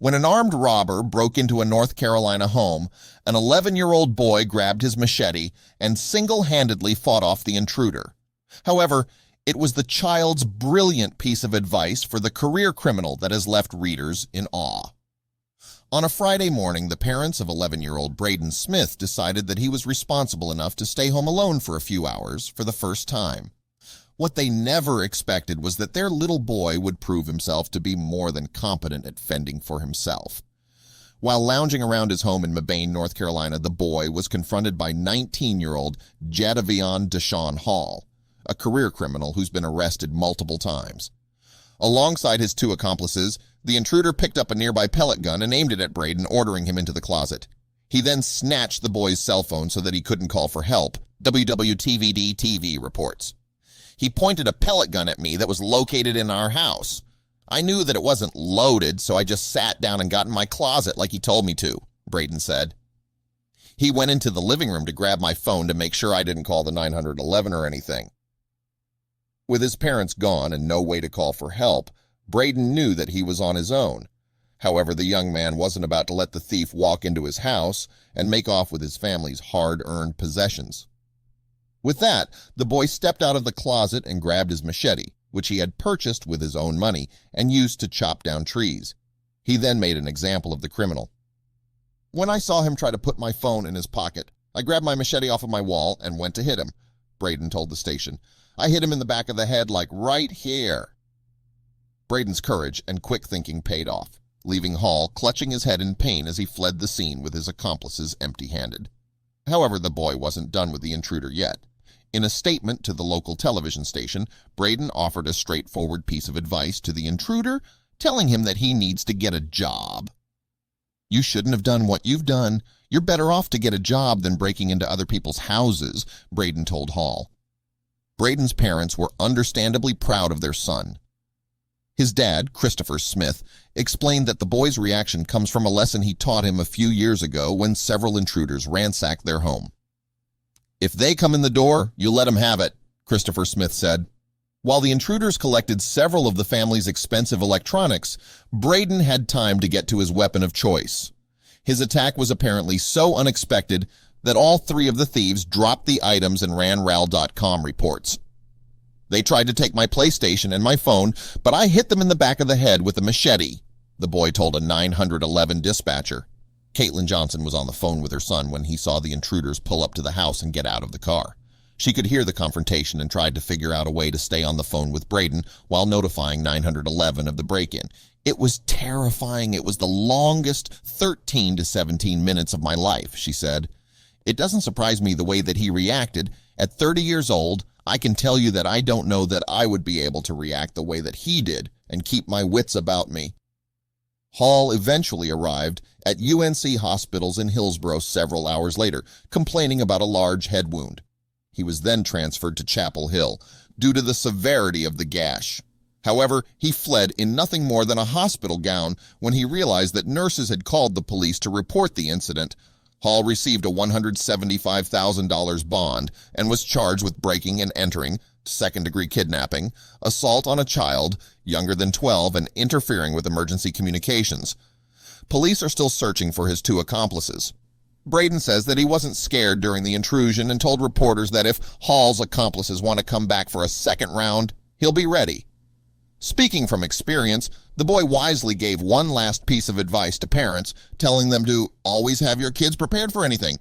When an armed robber broke into a North Carolina home, an 11-year-old boy grabbed his machete and single-handedly fought off the intruder. However, it was the child's brilliant piece of advice for the career criminal that has left readers in awe. On a Friday morning, the parents of 11-year-old Braden Smith decided that he was responsible enough to stay home alone for a few hours for the first time. What they never expected was that their little boy would prove himself to be more than competent at fending for himself. While lounging around his home in Mabane, North Carolina, the boy was confronted by 19-year-old Jadavion Deshaun Hall, a career criminal who's been arrested multiple times. Alongside his two accomplices, the intruder picked up a nearby pellet gun and aimed it at Braden, ordering him into the closet. He then snatched the boy's cell phone so that he couldn't call for help, WWTVD-TV reports. He pointed a pellet gun at me that was located in our house. I knew that it wasn't loaded, so I just sat down and got in my closet like he told me to, Braden said. He went into the living room to grab my phone to make sure I didn't call the 911 or anything. With his parents gone and no way to call for help, Braden knew that he was on his own. However, the young man wasn't about to let the thief walk into his house and make off with his family's hard-earned possessions. With that, the boy stepped out of the closet and grabbed his machete, which he had purchased with his own money and used to chop down trees. He then made an example of the criminal. When I saw him try to put my phone in his pocket, I grabbed my machete off of my wall and went to hit him, Braden told the station. I hit him in the back of the head, like right here. Braden's courage and quick thinking paid off, leaving Hall clutching his head in pain as he fled the scene with his accomplices empty-handed. However, the boy wasn't done with the intruder yet. In a statement to the local television station, Braden offered a straightforward piece of advice to the intruder, telling him that he needs to get a job. You shouldn't have done what you've done. You're better off to get a job than breaking into other people's houses, Braden told Hall. Braden's parents were understandably proud of their son. His dad, Christopher Smith, explained that the boy's reaction comes from a lesson he taught him a few years ago when several intruders ransacked their home. If they come in the door, you let them have it, Christopher Smith said. While the intruders collected several of the family's expensive electronics, Braden had time to get to his weapon of choice. His attack was apparently so unexpected that all three of the thieves dropped the items and ran RAL.com reports. They tried to take my PlayStation and my phone, but I hit them in the back of the head with a machete, the boy told a 911 dispatcher. Caitlin Johnson was on the phone with her son when he saw the intruders pull up to the house and get out of the car. She could hear the confrontation and tried to figure out a way to stay on the phone with Braden while notifying 911 of the break-in. It was terrifying. It was the longest 13 to 17 minutes of my life, she said. It doesn't surprise me the way that he reacted. At 30 years old, I can tell you that I don't know that I would be able to react the way that he did and keep my wits about me. Hall eventually arrived at UNC hospitals in Hillsborough several hours later, complaining about a large head wound. He was then transferred to Chapel Hill due to the severity of the gash. However, he fled in nothing more than a hospital gown when he realized that nurses had called the police to report the incident. Hall received a $175,000 bond and was charged with breaking and entering, second-degree kidnapping, assault on a child younger than 12, and interfering with emergency communications. Police are still searching for his two accomplices. Braden says that he wasn't scared during the intrusion and told reporters that if Hall's accomplices want to come back for a second round, he'll be ready. Speaking from experience, the boy wisely gave one last piece of advice to parents, telling them to always have your kids prepared for anything.